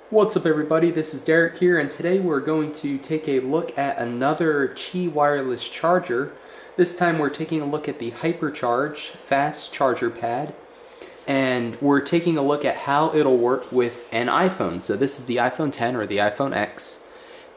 What's up everybody, this is Derek here, and today we're going to take a look at another Qi wireless charger. This time we're taking a look at the HyperCharge fast charger pad, and we're taking a look at how it'll work with an iPhone. So this is the iPhone X or the iPhone X,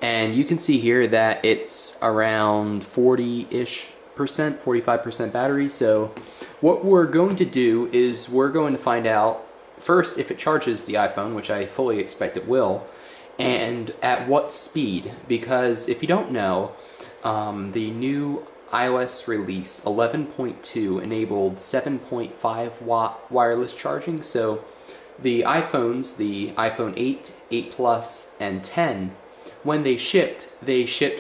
and you can see here that it's around 40-ish percent, 45% battery. So what we're going to do is we're going to find out first if it charges the iPhone, which I fully expect it will, and at what speed. Because if you don't know, the new iOS release 11.2 enabled 7.5 watt wireless charging. So the iPhones, the iPhone 8, 8 Plus, and 10, when they shipped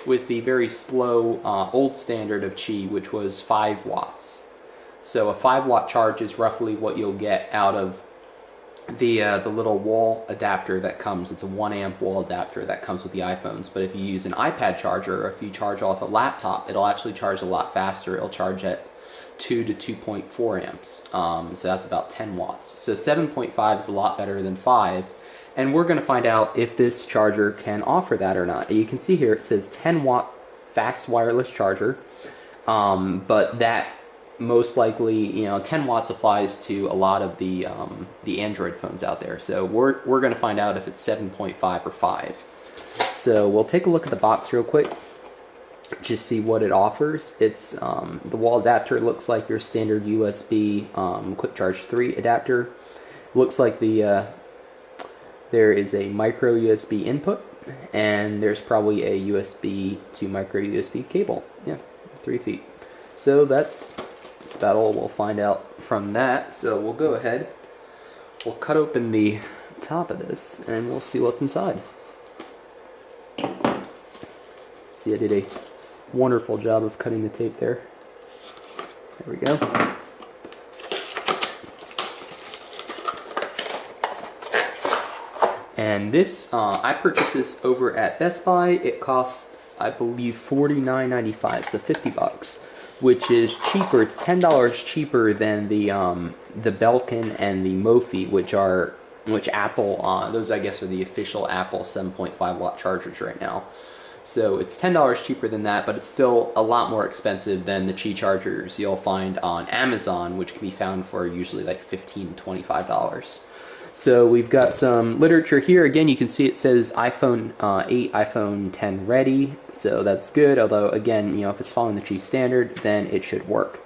with the very slow old standard of Qi, which was 5 watts. So a 5 watt charge is roughly what you'll get out of the little wall adapter that comes. It's a 1 amp wall adapter that comes with the iPhones. But if you use an iPad charger, or if you charge off a laptop, it'll actually charge a lot faster. It'll charge at 2 to 2.4 amps. So that's about 10 watts. So 7.5 is a lot better than 5. And we're going to find out if this charger can offer that or not. You can see here it says 10 watt fast wireless charger. But that most likely, 10 watts applies to a lot of the Android phones out there. So we're going to find out if it's 7.5 or 5. So we'll take a look at the box real quick, just see what it offers. It's the wall adapter looks like your standard USB Quick Charge 3 adapter. Looks like there is a micro USB input, and there's probably a USB to micro USB cable. Yeah, 3 feet. So that's about all we'll find out from that. So we'll go ahead, we'll cut open the top of this, and we'll see what's inside. See, I did a wonderful job of cutting the tape there. There we go. And this, I purchased this over at Best Buy. It cost, I believe, $49.95, so 50 bucks. Which is cheaper. It's $10 cheaper than the Belkin and the Mophie, which Apple, those I guess are the official Apple 7.5 watt chargers right now. So it's $10 cheaper than that, but it's still a lot more expensive than the Qi chargers you'll find on Amazon, which can be found for usually like $15 to $25. So we've got some literature here. Again, you can see it says iPhone 8, iPhone 10 ready, so that's good. Although, again, if it's following the Qi standard, then it should work.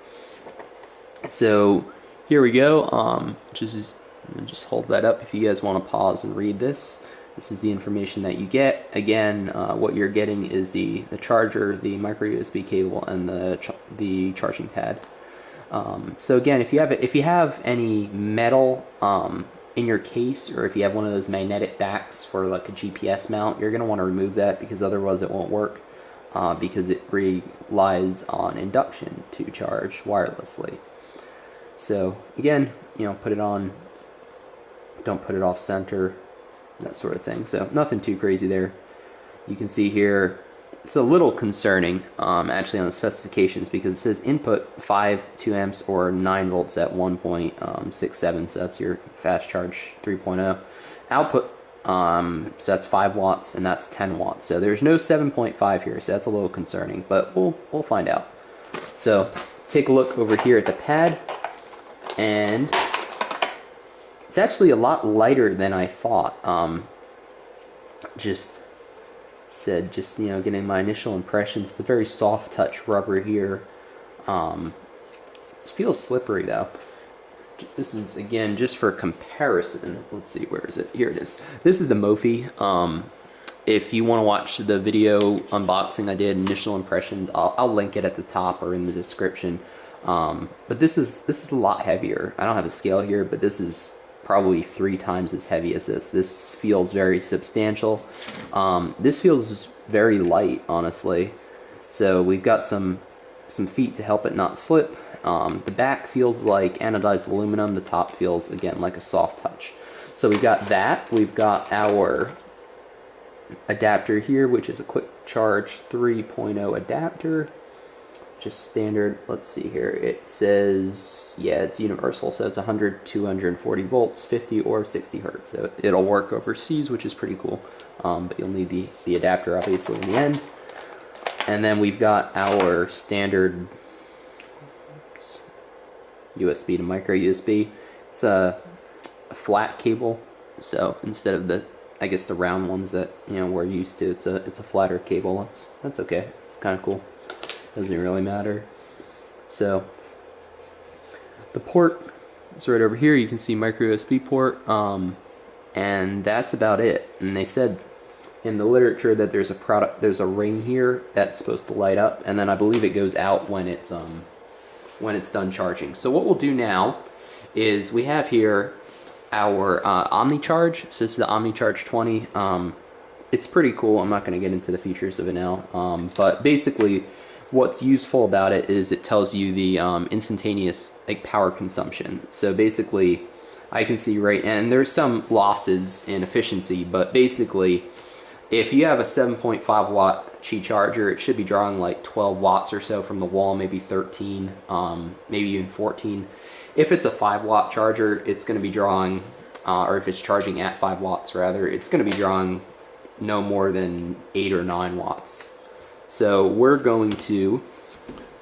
So here we go. Just hold that up if you guys want to pause and read this. This is the information that you get. Again, what you're getting is the charger, the micro USB cable, and the charging pad. So again, if you have any metal in your case, or if you have one of those magnetic backs for like a GPS mount, you're going to want to remove that, because otherwise it won't work, because it relies on induction to charge wirelessly. So again, put it on, don't put it off center, that sort of thing. So nothing too crazy there. You can see here it's a little concerning actually on the specifications, because it says input 2 amps or 9 volts at 1.67, so that's your fast charge 3.0. Output, so that's 5 watts, and that's 10 watts. So there's no 7.5 here, so that's a little concerning, but we'll find out. So take a look over here at the pad, and it's actually a lot lighter than I thought. Just getting my initial impressions. It's a very soft touch rubber here. It feels slippery though. This is, again, just for comparison. Let's see, where is it? Here it is. This is the Mophie. If you want to watch the video unboxing I did, initial impressions, I'll link it at the top or in the description. But this is a lot heavier. I don't have a scale here, but this is probably 3 times as heavy as this. This feels very substantial. This feels very light, honestly. So we've got some feet to help it not slip. The back feels like anodized aluminum. The top feels, again, like a soft touch. So we've got that. We've got our adapter here, which is a Quick Charge 3.0 adapter. just standard. Let's see here. It says, yeah, it's universal, so it's 100, 240 volts, 50 or 60 hertz. So it'll work overseas, which is pretty cool. But you'll need the adapter, obviously, in the end. And then we've got our standard USB to micro USB. It's a flat cable, so instead of the, I guess, the round ones that we're used to, it's a flatter cable. That's okay. It's kind of cool. Doesn't really matter. So the port is right over here. You can see micro USB port, and that's about it. And they said in the literature that there's a ring here that's supposed to light up, and then I believe it goes out when it's done charging. So what we'll do now is we have here our OmniCharge. So this is the OmniCharge 20. It's pretty cool. I'm not going to get into the features of it now, but basically what's useful about it is it tells you the instantaneous power consumption. So basically I can see and there's some losses in efficiency, but basically if you have a 7.5 watt Qi charger, it should be drawing like 12 watts or so from the wall, maybe 13, maybe even 14. If it's a 5 watt charger, it's going to be drawing, or if it's charging at 5 watts rather, it's going to be drawing no more than 8 or 9 watts. So we're going to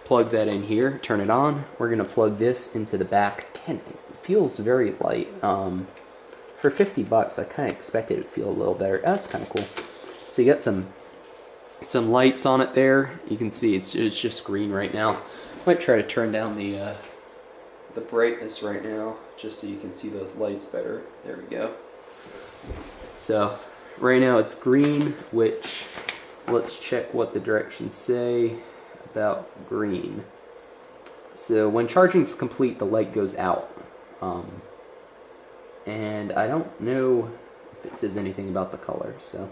plug that in here, turn it on. We're going to plug this into the back. Again, it feels very light. For 50 bucks, I kind of expected it to feel a little better. That's kind of cool. So you got some lights on it there. You can see it's just green right now. Might try to turn down the brightness right now, just so you can see those lights better. There we go. So right now it's green, which let's check what the directions say about green. So when charging is complete, the light goes out. And I don't know if it says anything about the color, so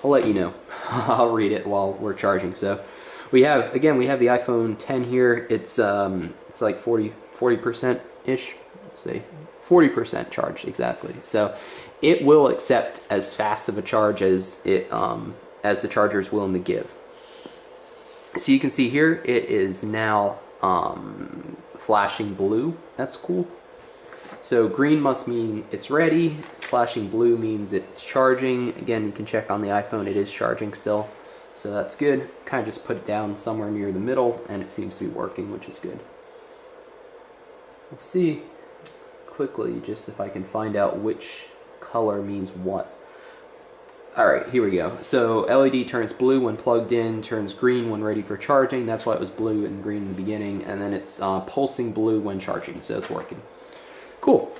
I'll let you know. I'll read it while we're charging. So we have the iPhone 10 here. It's like 40% ish. Let's say 40% charged exactly. So it will accept as fast of a charge as the charger is willing to give. So you can see here it is now flashing blue. That's cool. So green must mean it's ready. Flashing blue means it's charging. Again, you can check on the iPhone, it is charging still. So that's good. Kind of just put it down somewhere near the middle and it seems to be working, which is good. Let's see quickly just if I can find out which color means what. Alright, here we go. So LED turns blue when plugged in, turns green when ready for charging. That's why it was blue and green in the beginning. And then it's pulsing blue when charging, so it's working. Cool.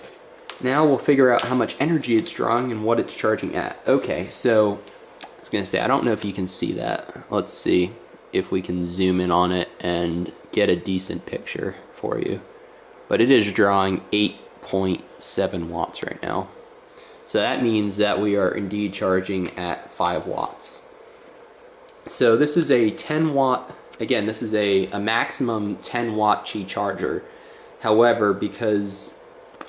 Now we'll figure out how much energy it's drawing and what it's charging at. Okay, so I was going to say, I don't know if you can see that. Let's see if we can zoom in on it and get a decent picture for you. But it is drawing 8.7 watts right now. So that means that we are indeed charging at 5 watts. So this is a 10 watt, again, this is a maximum 10 watt Qi charger. However, because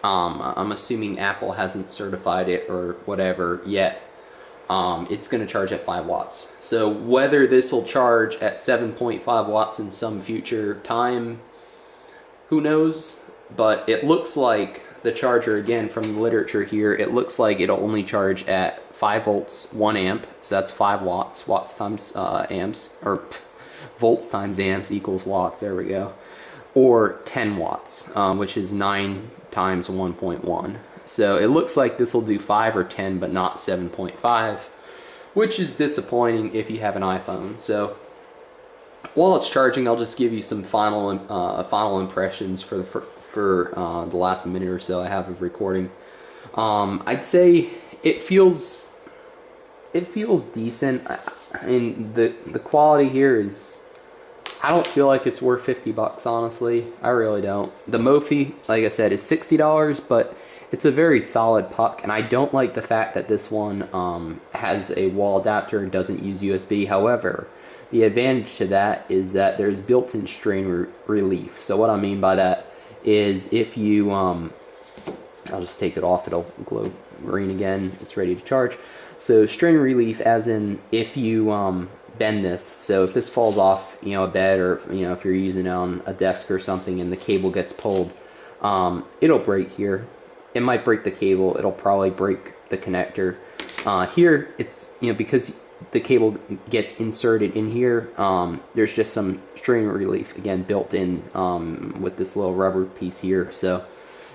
I'm assuming Apple hasn't certified it or whatever yet, it's going to charge at 5 watts. So whether this will charge at 7.5 watts in some future time, who knows? But it looks like the charger, again, from the literature here, it looks like it'll only charge at 5 volts, 1 amp, so that's 5 watts. Watts times amps, or volts times amps equals watts, there we go. Or 10 watts, which is 9 times 1.1. So it looks like this will do 5 or 10, but not 7.5, which is disappointing if you have an iPhone. So while it's charging, I'll just give you some final impressions for the last minute or so I have of recording. I'd say it feels decent. I mean, the quality here is, I don't feel like it's worth 50 bucks, honestly. I really don't. The Mophie, like I said, is $60, but it's a very solid puck, and I don't like the fact that this one has a wall adapter and doesn't use USB. However, the advantage to that is that there's built-in strain relief. So what I mean by that is if you, I'll just take it off, it'll glow green again, it's ready to charge. So strain relief as in if you bend this. So if this falls off, you know, a bed, or you know, if you're using it on a desk or something and the cable gets pulled, it'll break here. It might break the cable. It'll probably break the connector. Here, it's, you know, because the cable gets inserted in here, there's just some strain relief, again, built in with this little rubber piece here. So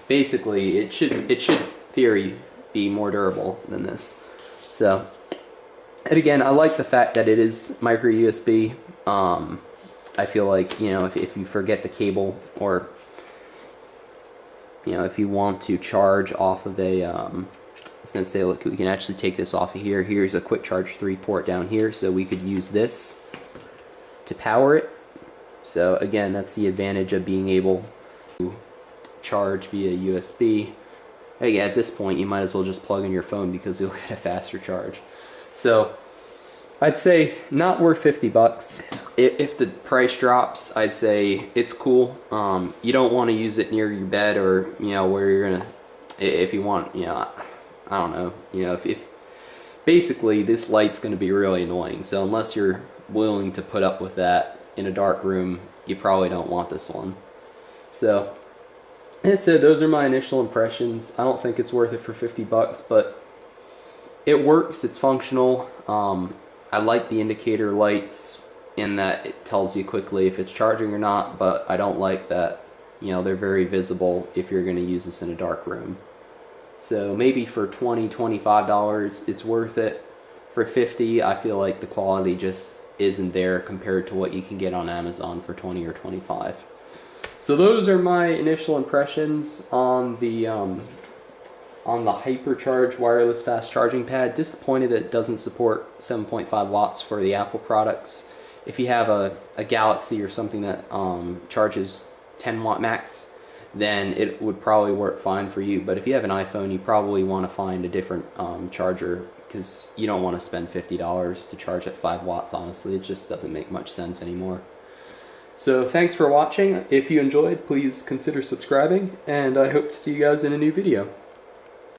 basically, it should theory be more durable than this. So, and again, I like the fact that it is micro USB. I feel like, you know, if you forget the cable, or you know, if you want to charge off of a, I was going to say, look, we can actually take this off of here. Here's a quick charge 3 port down here, so we could use this to power it. So again, that's the advantage of being able to charge via USB. Again, at this point, you might as well just plug in your phone because you'll get a faster charge. So I'd say not worth 50 bucks. If the price drops, I'd say it's cool. You don't want to use it near your bed, or, you know, where you're gonna, if you want, you know, I don't know, you know, if basically this light's gonna be really annoying. So unless you're willing to put up with that in a dark room, you probably don't want this one. So, as I said, those are my initial impressions. I don't think it's worth it for 50 bucks, but it works, it's functional. I like the indicator lights in that it tells you quickly if it's charging or not, but I don't like that, you know, they're very visible if you're going to use this in a dark room. So maybe for $20, $25, it's worth it. For 50, I feel like the quality just isn't there compared to what you can get on Amazon for 20 or 25. So those are my initial impressions on the HyperCharge wireless fast charging pad. Disappointed that it doesn't support 7.5 watts for the Apple products. If you have a Galaxy or something that charges 10 watt max, then it would probably work fine for you. But if you have an iPhone, you probably want to find a different charger, because you don't want to spend $50 to charge at 5 watts, honestly. It just doesn't make much sense anymore. So thanks for watching. If you enjoyed, please consider subscribing, and I hope to see you guys in a new video.